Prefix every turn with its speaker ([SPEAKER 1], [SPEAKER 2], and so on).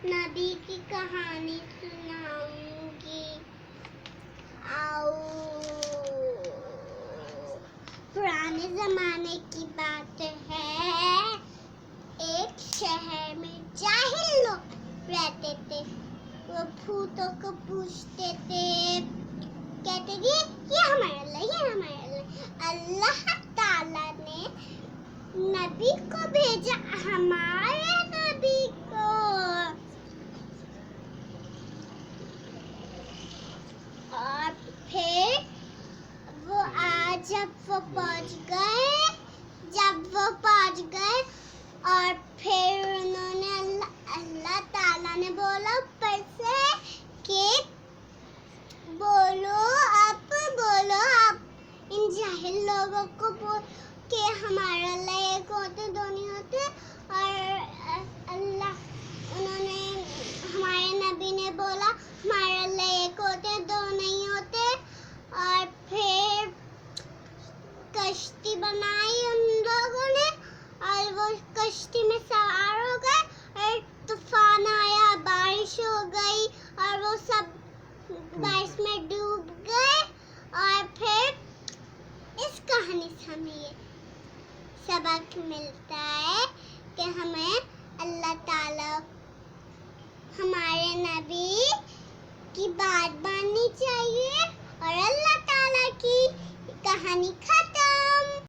[SPEAKER 1] नबी की कहानी सुनाऊंगी। आओ, पुराने जमाने की बात है। एक शहर में जाहिल लोग रहते थे। वो भूतों को पूछते थे, कहते थे ये हमारा अल्लाह, ये हमारा अल्लाह। अल्लाह ताला ने नबी को भेजा, हमारे नबी को। और फिर वो जब वो पहुंच गए और फिर उन्होंने अल्लाह ताला ने बोला ऊपर से कि बोलो आप इन जाहिल लोगों को कि हमारा अल्लाह एक होते दो नहीं होते। और हमारे नबी ने बोला हमारा अल्लाह एक होते दो नहीं होते। और फिर कश्ती बनाई उन लोगों ने और वो कश्ती में सवार हो गए और तूफान आया, बारिश हो गई और वो सब बारिश में डूब गए। और फिर इस कहानी से हमें ये सबक मिलता है कि हमें अल्लाह ताला हमारे नबी की बात माननी चाहिए और अल्लाह ताला की कहानी खत्म।